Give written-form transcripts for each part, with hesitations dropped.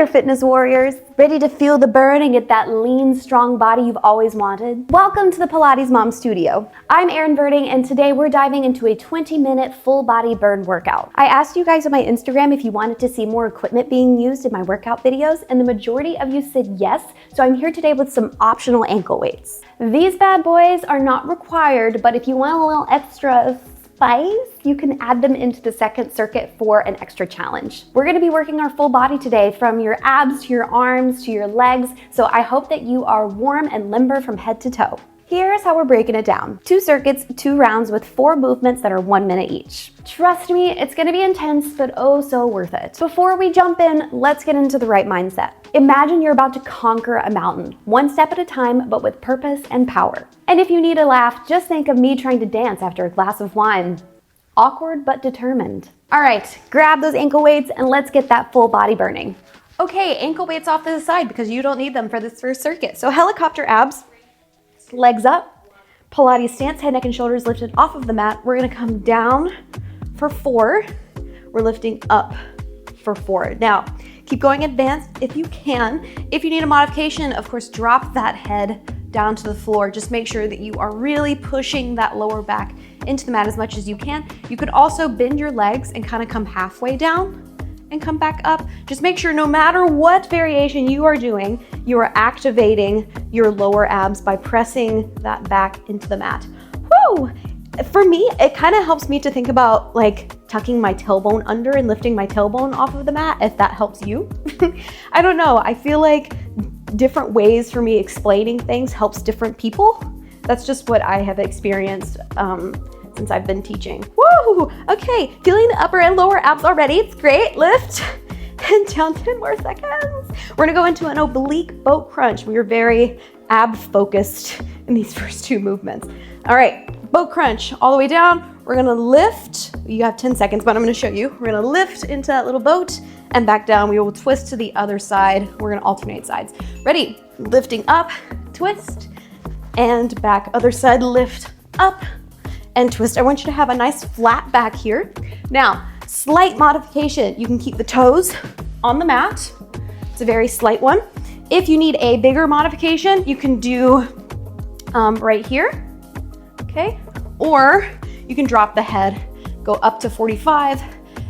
there, fitness warriors. Ready to feel the burn and get that lean, strong body you've always wanted? Welcome to the Pilates Mom Studio. I'm Erin Verding, and today we're diving into a 20-minute full body burn workout. I asked you guys on my Instagram if you wanted to see more equipment being used in my workout videos, and the majority of you said yes, so I'm here today with some optional ankle weights. These bad boys are not required, but if you want a little extra spice, you can add them into the second circuit for an extra challenge. We're gonna be working our full body today, from your abs to your arms to your legs, so I hope that you are warm and limber from head to toe. Here's how we're breaking it down. 2 circuits, 2 rounds with 4 movements that are 1 minute each. Trust me, it's gonna be intense, but oh so worth it. Before we jump in, let's get into the right mindset. Imagine you're about to conquer a mountain, 1 step at a time, but with purpose and power. And if you need a laugh, just think of me trying to dance after a glass of wine. Awkward, but determined. All right, grab those ankle weights and let's get that full body burning. Okay, ankle weights off to the side because you don't need them for this first circuit. So helicopter abs, legs up, Pilates stance, head, neck, and shoulders lifted off of the mat. We're gonna come down for 4. We're lifting up for 4. Now, keep going advanced if you can. If you need a modification, of course, drop that head down to the floor. Just make sure that you are really pushing that lower back into the mat as much as you can. You could also bend your legs and kind of come halfway down and come back up. Just make sure no matter what variation you are doing, you are activating your lower abs by pressing that back into the mat. Woo! For me, it kind of helps me to think about like tucking my tailbone under and lifting my tailbone off of the mat, if that helps you. I don't know, I feel like different ways for me explaining things helps different people. That's just what I have experienced since I've been teaching. Woo! Okay, feeling the upper and lower abs already. It's great. Lift and down, 10 more seconds. We're gonna go into an oblique boat crunch. We are very ab focused in these first 2 movements. All right, boat crunch all the way down. We're gonna lift. You have 10 seconds, but I'm gonna show you. We're gonna lift into that little boat and back down. We will twist to the other side. We're gonna alternate sides. Ready? Lifting up, twist, and back. Other side, lift up and twist. I want you to have a nice flat back here. Now, slight modification. You can keep the toes on the mat. It's a very slight one. If you need a bigger modification, you can do right here, okay? Or you can drop the head, go up to 45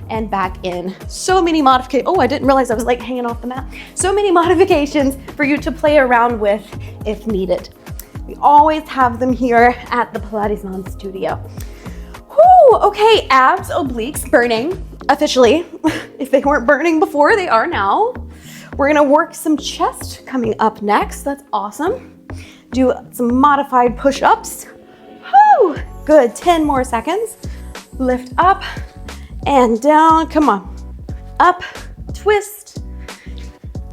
and back in. So many modifications. Oh, I didn't realize I was like hanging off the mat. So many modifications for you to play around with if needed. We always have them here at the Pilates Mom Studio. Whew, okay, abs, obliques, burning, officially. If they weren't burning before, they are now. We're gonna work some chest coming up next. That's awesome. Do some modified push-ups. Whew, good, 10 more seconds. Lift up and down, come on. Up, twist.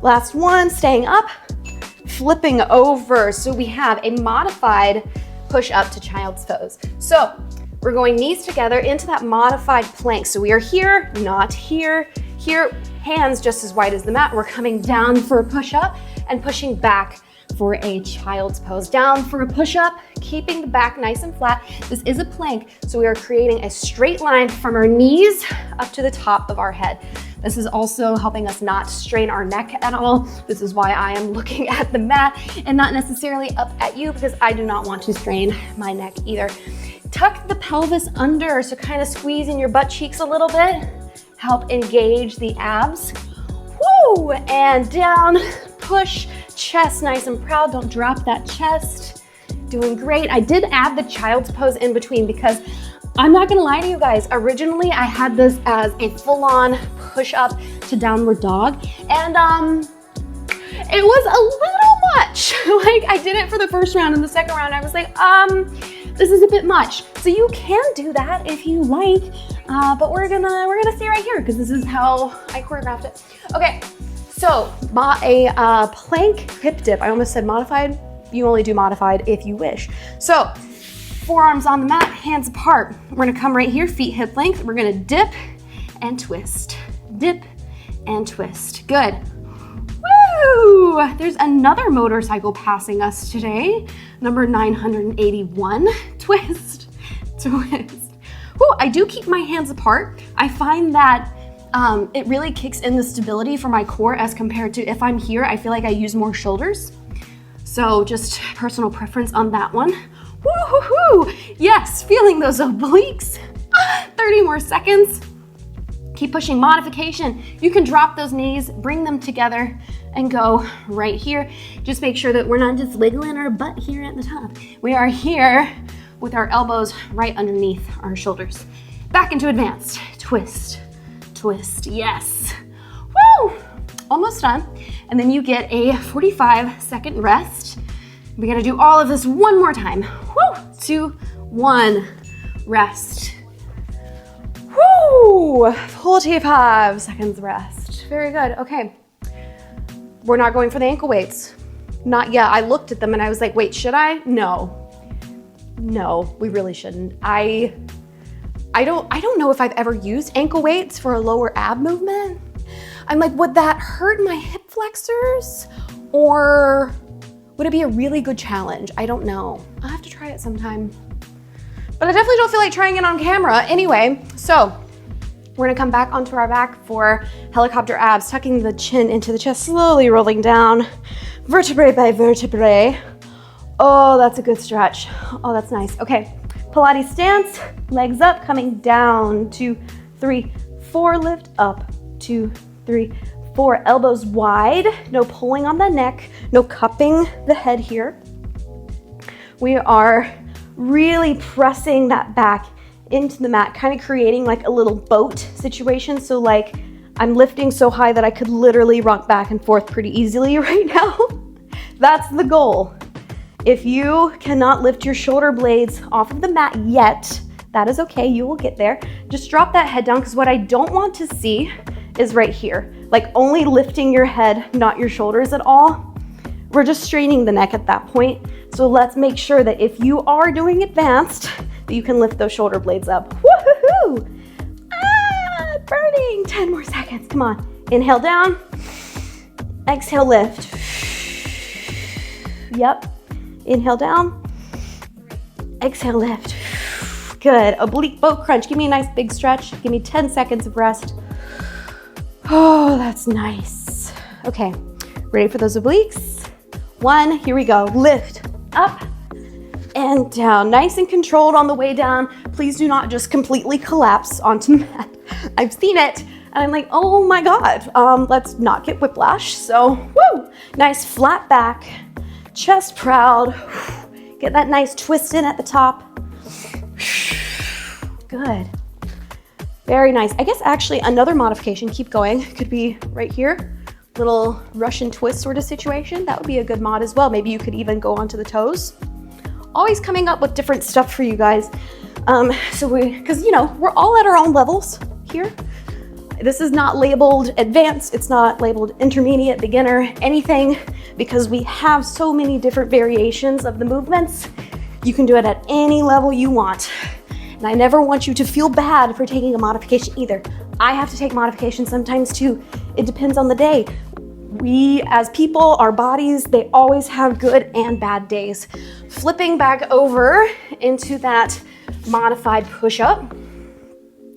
Last one, staying up. Flipping over. So we have a modified push up to child's pose. So we're going knees together into that modified plank. So we are here, not here. Here, hands just as wide as the mat. We're coming down for a push up and pushing back for a child's pose. Down for a push up, keeping the back nice and flat. This is a plank, so we are creating a straight line from our knees up to the top of our head. This is also helping us not strain our neck at all. This is why I am looking at the mat and not necessarily up at you, because I do not want to strain my neck either. Tuck the pelvis under, so kind of squeeze in your butt cheeks a little bit. Help engage the abs. Woo! And down, push, chest nice and proud. Don't drop that chest. Doing great. I did add the child's pose in between because I'm not gonna lie to you guys, originally I had this as a full-on push-up to downward dog, and it was a little much. Like, I did it for the first round, and the second round I was like, this is a bit much. So you can do that if you like, but we're gonna stay right here because this is how I choreographed it. Okay, so a plank hip dip. I almost said modified. You only do modified if you wish. So forearms on the mat, hands apart. We're gonna come right here, feet hip length. We're gonna dip and twist. Dip and twist. Good. Woo! There's another motorcycle passing us today. Number 981. Twist, twist. Woo, I do keep my hands apart. I find that it really kicks in the stability for my core as compared to if I'm here, I feel like I use more shoulders. So just personal preference on that one. Woo-hoo-hoo! Yes, feeling those obliques. 30 more seconds. Keep pushing. Modification. You can drop those knees, bring them together, and go right here. Just make sure that we're not just wiggling our butt here at the top. We are here with our elbows right underneath our shoulders. Back into advanced. Twist, twist, yes. Woo! Almost done. And then you get a 45-second rest. We gotta do all of this one more time. Woo! 2, 1, rest. Woo! 45 seconds rest. Very good, okay. We're not going for the ankle weights. Not yet. I looked at them and I was like, wait, should I? No, we really shouldn't. I don't know if I've ever used ankle weights for a lower ab movement. I'm like, would that hurt my hip flexors? Or would it be a really good challenge? I don't know. I'll have to try it sometime. But I definitely don't feel like trying it on camera. Anyway, so we're gonna come back onto our back for helicopter abs, tucking the chin into the chest, slowly rolling down, vertebrae by vertebrae. Oh, that's a good stretch. Oh, that's nice. Okay, Pilates stance, legs up, coming down, 2, 3, 4, lift up, 2, 3, 4, elbows wide, no pulling on the neck, no cupping the head here. We are really pressing that back into the mat, kind of creating like a little boat situation. So like I'm lifting so high that I could literally rock back and forth pretty easily right now. That's the goal. If you cannot lift your shoulder blades off of the mat yet, that is okay, you will get there. Just drop that head down, because what I don't want to see is right here, like only lifting your head, not your shoulders at all. We're just straining the neck at that point. So let's make sure that if you are doing advanced, that you can lift those shoulder blades up. Woohoo! Ah, burning. 10 more seconds, come on. Inhale down, exhale lift. Yep, inhale down, exhale lift. Good, oblique boat crunch. Give me a nice big stretch. Give me 10 seconds of rest. Oh, that's nice. Okay, ready for those obliques? 1, here we go. Lift, up and down. Nice and controlled on the way down. Please do not just completely collapse onto the mat. I've seen it and I'm like, oh my God, let's not get whiplash. So, woo, nice flat back, chest proud. Get that nice twist in at the top. Good. Very nice. I guess actually another modification, keep going, could be right here. Little Russian twist sort of situation. That would be a good mod as well. Maybe you could even go onto the toes. Always coming up with different stuff for you guys. Because you know, we're all at our own levels here. This is not labeled advanced. It's not labeled intermediate, beginner, anything, because we have so many different variations of the movements. You can do it at any level you want. And I never want you to feel bad for taking a modification either. I have to take modifications sometimes too. It depends on the day. We as people, our bodies, they always have good and bad days. Flipping back over into that modified push-up.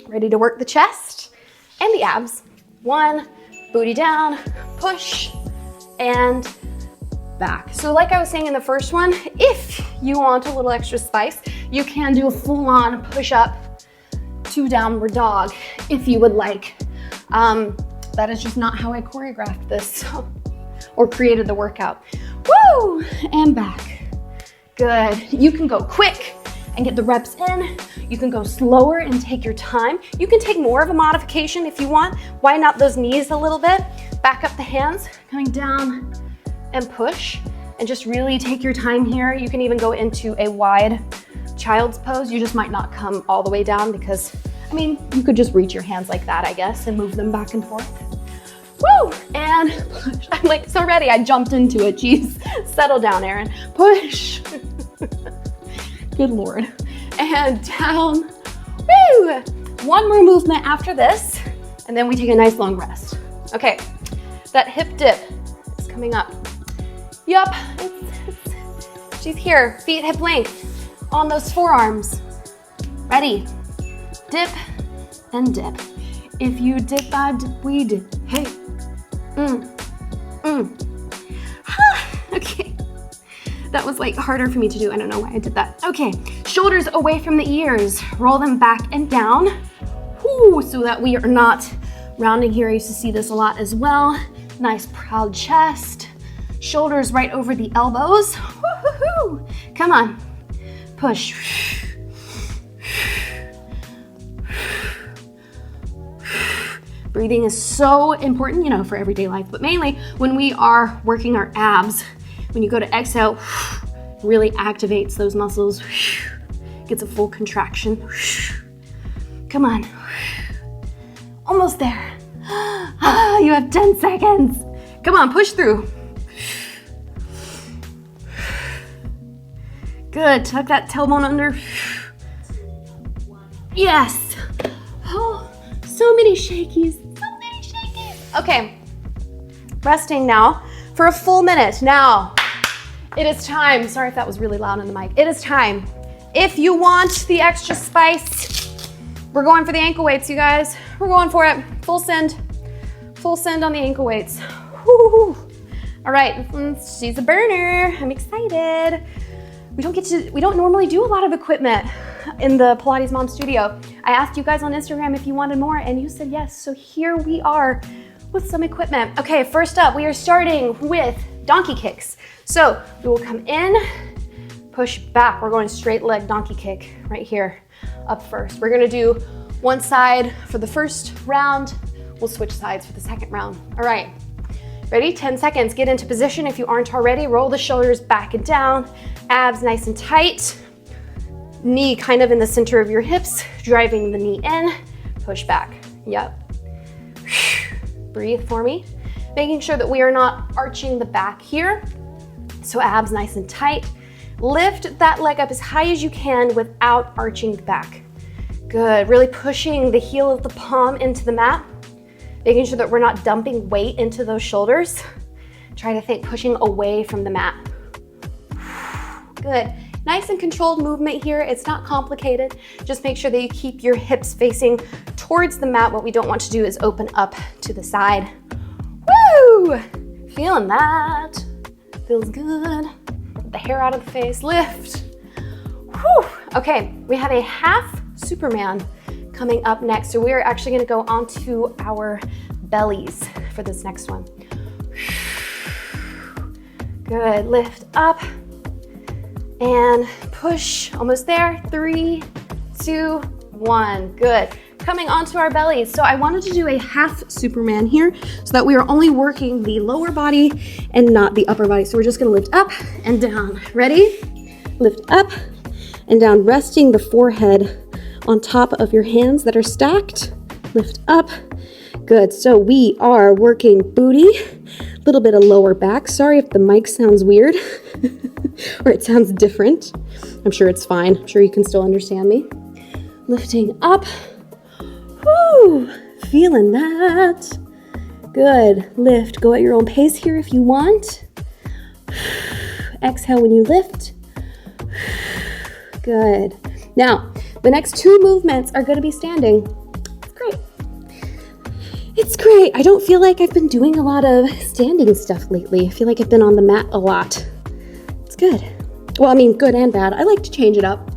Ready to work the chest and the abs. 1, booty down, push, and back. So like I was saying in the first one, if you want a little extra spice, you can do a full-on push-up to downward dog if you would like. That is just not how I choreographed this or created the workout. Woo! And back. Good. You can go quick and get the reps in. You can go slower and take your time. You can take more of a modification if you want. Widen out those knees a little bit. Back up the hands, coming down and push. And just really take your time here. You can even go into a wide child's pose. You just might not come all the way down because, I mean, you could just reach your hands like that, I guess, and move them back and forth. Woo! And push. I'm like so ready. I jumped into it. Jeez. Settle down, Erin. Push. Good Lord. And down. Woo! One more movement after this, and then we take a nice long rest. Okay. That hip dip is coming up. Yup. She's here. Feet hip length on those forearms. Ready. Dip and dip. If you did that, we did. Hey. Okay. That was like harder for me to do. I don't know why I did that. Okay, shoulders away from the ears. Roll them back and down. Whoo, so that we are not rounding here. I used to see this a lot as well. Nice proud chest. Shoulders right over the elbows. Woo-hoo-hoo. Come on, push. Breathing is so important, you know, for everyday life, but mainly when we are working our abs. When you go to exhale, really activates those muscles, gets a full contraction. Come on, almost there. You have 10 seconds. Come on, push through. Good, tuck that tailbone under. Yes. Oh, so many shakies, so many shakies. Okay, resting now for a full minute. Now, it is time. Sorry if that was really loud on the mic. It is time. If you want the extra spice, we're going for the ankle weights, you guys. We're going for it. Full send on the ankle weights. Woo. All right, she's a burner. I'm excited. We don't normally do a lot of equipment in the Pilates Mom Studio. I asked you guys on Instagram if you wanted more and you said yes. So here we are with some equipment. Okay, first up, we are starting with donkey kicks. So we will come in, push back. We're going straight leg donkey kick right here up first. We're gonna do one side for the first round. We'll switch sides for the second round. All right, ready? 10 seconds. Get into position if you aren't already. Roll the shoulders back and down. Abs nice and tight. Knee kind of in the center of your hips, driving the knee in. Push back. Yep. Breathe for me. Making sure that we are not arching the back here. So abs nice and tight. Lift that leg up as high as you can without arching the back. Good, really pushing the heel of the palm into the mat. Making sure that we're not dumping weight into those shoulders. Try to think pushing away from the mat. Good, nice and controlled movement here. It's not complicated. Just make sure that you keep your hips facing towards the mat. What we don't want to do is open up to the side. Woo! Feeling that. Feels good. Get the hair out of the face, lift. Whew. Okay, we have a half Superman coming up next. So we're actually gonna go onto our bellies for this next one. Good, lift up and push, almost there. 3, 2, 1, good. Coming onto our bellies. So I wanted to do a half Superman here so that we are only working the lower body and not the upper body. So we're just gonna lift up and down. Ready? Lift up and down, resting the forehead on top of your hands that are stacked. Lift up. Good. So we are working booty, a little bit of lower back. Sorry if the mic sounds weird or it sounds different. I'm sure it's fine. I'm sure you can still understand me. Lifting up. Woo! Feeling that. Good. Lift. Go at your own pace here if you want. Exhale when you lift. Good. Now, the next 2 movements are going to be standing. It's great. It's great. I don't feel like I've been doing a lot of standing stuff lately. I feel like I've been on the mat a lot. It's good. Well, I mean, good and bad. I like to change it up.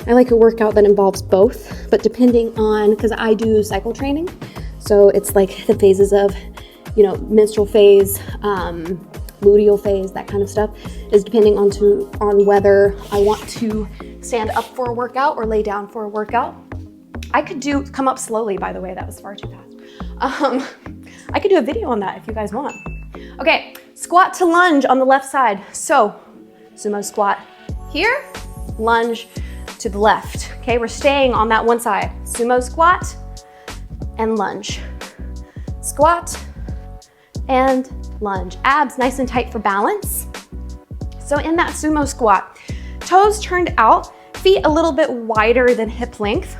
I like a workout that involves both, but depending on, because I do cycle training, so it's like the phases of, you know, menstrual phase, luteal phase, that kind of stuff, is depending on whether I want to stand up for a workout or lay down for a workout. I could come up slowly, by the way, that was far too fast. I could do a video on that if you guys want. Okay, squat to lunge on the left side. So, sumo squat here, lunge to the left. Okay, we're staying on that one side. Sumo squat and lunge. Squat and lunge. Abs nice and tight for balance. So in that sumo squat, toes turned out, feet a little bit wider than hip length.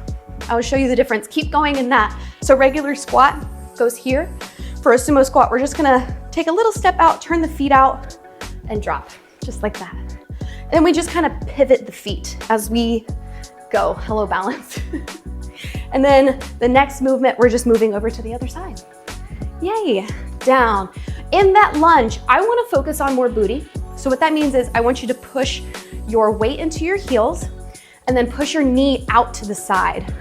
I will show you the difference. Keep going in that. So regular squat goes here. For a sumo squat, we're just gonna take a little step out, turn the feet out, and drop, just like that. And we just kind of pivot the feet as we go. Hello, balance. And then the next movement, we're just moving over to the other side. Yay, down. In that lunge, I wanna focus on more booty. So what that means is I want you to push your weight into your heels and then push your knee out to the side.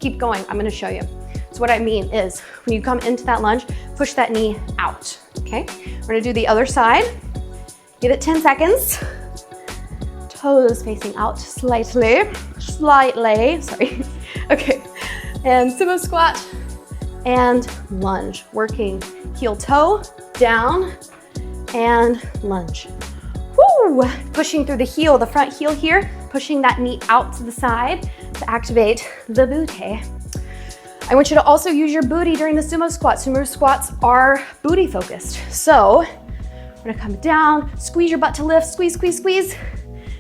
Keep going, I'm gonna show you. So what I mean is when you come into that lunge, push that knee out, okay? We're gonna do the other side. Give it 10 seconds. Toes facing out slightly, sorry. Okay, and sumo squat and lunge. Working heel toe, down, and lunge. Woo! Pushing through the heel, the front heel here, pushing that knee out to the side to activate the booty. I want you to also use your booty during the sumo squat. Sumo squats are booty focused. So we're gonna come down, squeeze your butt to lift, squeeze, squeeze, squeeze.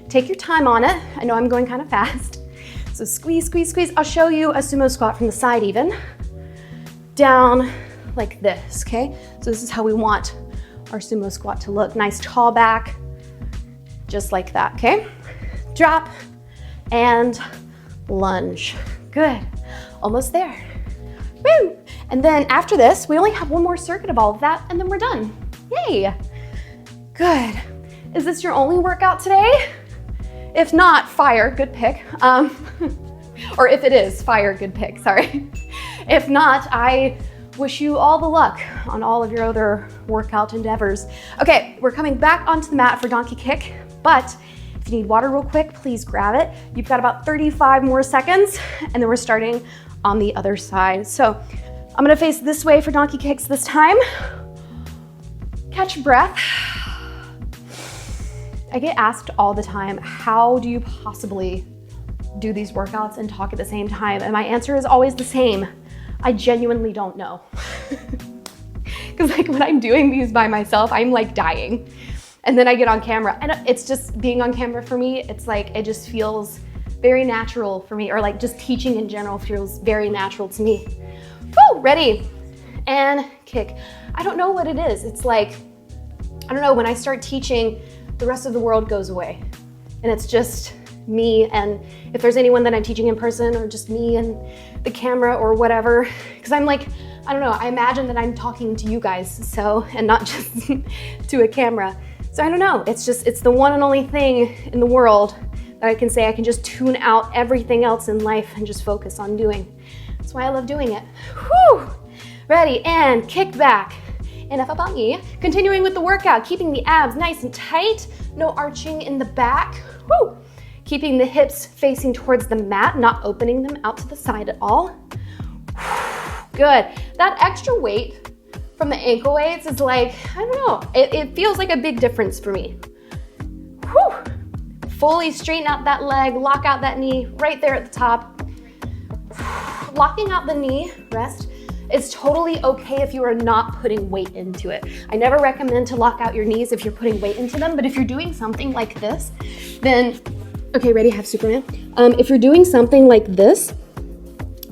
Take your time on it. I know I'm going kind of fast. So squeeze, squeeze, squeeze. I'll show you a sumo squat from the side even. Down like this, okay? So this is how we want our sumo squat to look. Nice tall back, just like that, okay? Drop and lunge. Good, almost there. Woo! And then after this, we only have one more circuit of all of that and then we're done. Yay! Good. Is this your only workout today? If not, fire, good pick. Or if it is, fire, good pick, sorry. If not, I wish you all the luck on all of your other workout endeavors. Okay, we're coming back onto the mat for donkey kick, but if you need water real quick, please grab it. You've got about 35 more seconds, and then we're starting on the other side. So I'm gonna face this way for donkey kicks this time. Catch your breath. I get asked all the time, how do you possibly do these workouts and talk at the same time? And my answer is always the same. I genuinely don't know. Because like when I'm doing these by myself, I'm like dying. And then I get on camera and it's just being on camera for me. It's like, it just feels very natural for me, or like just teaching in general feels very natural to me. Woo, ready, and kick. I don't know what it is. It's like, I don't know, when I start teaching, the rest of the world goes away. And it's just me, and if there's anyone that I'm teaching in person, or just me and the camera or whatever, because I'm like, I don't know, I imagine that I'm talking to you guys, so, and not just to a camera. So I don't know, it's the one and only thing in the world that I can say I can just tune out everything else in life and just focus on doing. That's why I love doing it. Whew! Ready, and kick back. Enough about me. Continuing with the workout, keeping the abs nice and tight, no arching in the back. Woo! Keeping the hips facing towards the mat, not opening them out to the side at all. Good. That extra weight from the ankle weights is like, I don't know, it feels like a big difference for me. Whew. Fully straighten out that leg, lock out that knee right there at the top. Locking out the knee, rest. It's totally okay if you are not putting weight into it. I never recommend to lock out your knees if you're putting weight into them, but if you're doing something like this, then, okay, ready, have Superman? If you're doing something like this,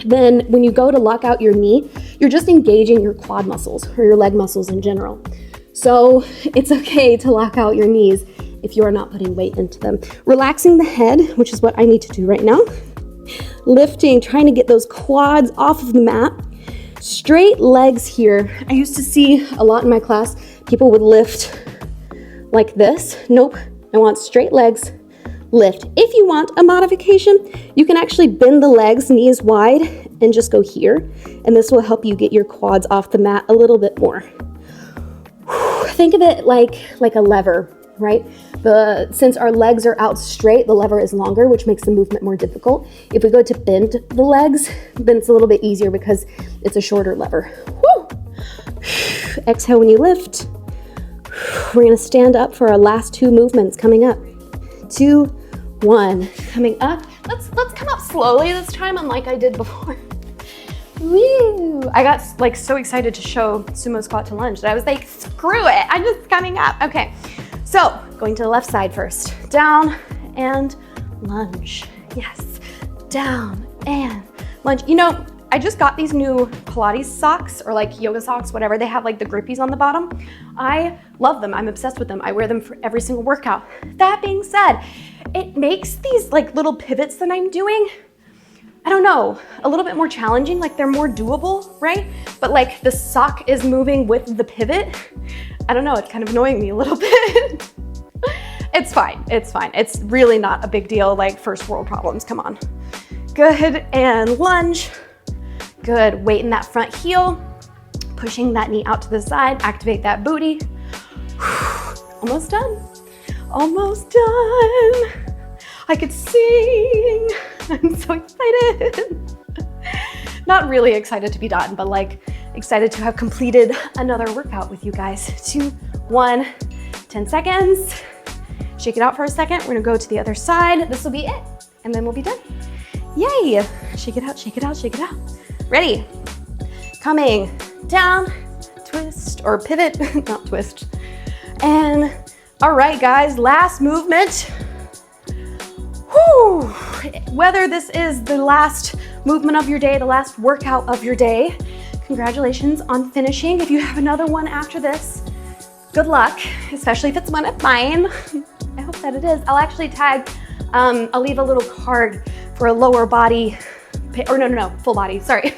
then when you go to lock out your knee, you're just engaging your quad muscles or your leg muscles in general. So it's okay to lock out your knees if you are not putting weight into them. Relaxing the head, which is what I need to do right now. Lifting, trying to get those quads off of the mat. Straight legs here. I used to see a lot in my class, people would lift like this. Nope, I want straight legs, lift. If you want a modification, you can actually bend the legs, knees wide, and just go here. And this will help you get your quads off the mat a little bit more. Think of it like a lever, right? Since our legs are out straight, the lever is longer, which makes the movement more difficult. If we go to bend the legs, then it's a little bit easier because it's a shorter lever. Woo! Exhale when you lift. We're gonna stand up for our last two movements coming up. 2, 1, coming up. Let's come up slowly this time, unlike I did before. Woo! I got like so excited to show sumo squat to lunge that I was like, screw it, I'm just coming up. Okay, so going to the left side first. Down and lunge. Yes, down and lunge. You know, I just got these new Pilates socks or like yoga socks, whatever. They have like the grippies on the bottom. I love them, I'm obsessed with them. I wear them for every single workout. That being said, it makes these like little pivots that I'm doing I don't know, a little bit more challenging, like they're more doable, right? But like the sock is moving with the pivot. I don't know, it's kind of annoying me a little bit. It's fine, it's fine. It's really not a big deal, like first world problems, come on. Good, and lunge. Good, weight in that front heel, pushing that knee out to the side, activate that booty. Almost done, almost done. I could sing, I'm so excited. Not really excited to be done, but like excited to have completed another workout with you guys. 2, 1, 10 seconds. Shake it out for a second. We're gonna go to the other side. This will be it, and then we'll be done. Yay, shake it out, shake it out, shake it out. Ready, coming down, twist, or pivot, not twist. And all right, guys, last movement. Whew. Whether this is the last movement of your day, the last workout of your day, congratulations on finishing. If you have another one after this, good luck, especially if it's one of mine. I hope that it is. I'll actually tag, I'll leave a little card for a lower body, or no, full body, sorry.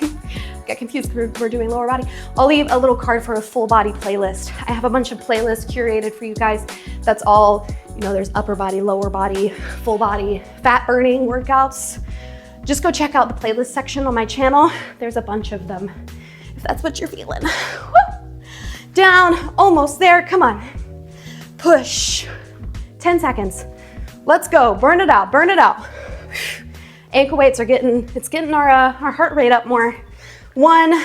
Got confused, we're doing lower body. I'll leave a little card for a full body playlist. I have a bunch of playlists curated for you guys. That's all, you know, there's upper body, lower body, full body, fat burning workouts. Just go check out the playlist section on my channel. There's a bunch of them, if that's what you're feeling. Woo. Down, almost there, come on. Push, 10 seconds. Let's go, burn it out, burn it out. Ankle weights are getting our heart rate up more. 1,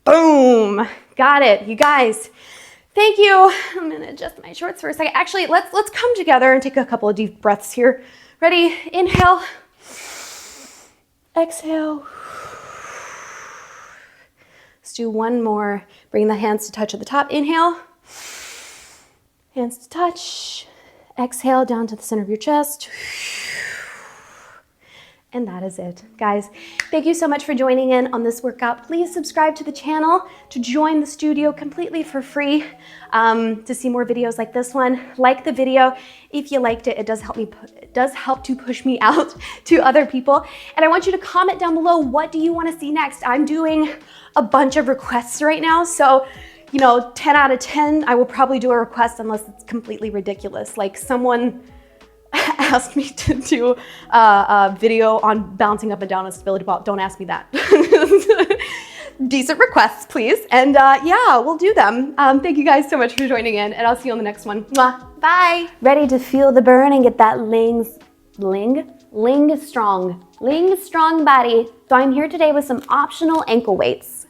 boom, got it. You guys, thank you. I'm gonna adjust my shorts for a second. Actually, let's come together and take a couple of deep breaths here. Ready? Inhale, exhale. Let's do one more. Bring the hands to touch at the top. Inhale, hands to touch. Exhale down to the center of your chest. And that is it. Guys, thank you so much for joining in on this workout. Please subscribe to the channel to join the studio completely for free to see more videos like this one. Like the video. If you liked it, it does help to push me out to other people. And I want you to comment down below, what do you want to see next? I'm doing a bunch of requests right now. So, you know, 10 out of 10, I will probably do a request unless it's completely ridiculous. Like someone asked me to do a video on bouncing up and down a stability ball. Don't ask me that. Decent requests, please. And yeah, we'll do them. Thank you guys so much for joining in, and I'll see you on the next one. Mwah. Bye. Ready to feel the burn and get that ling strong body. So I'm here today with some optional ankle weights.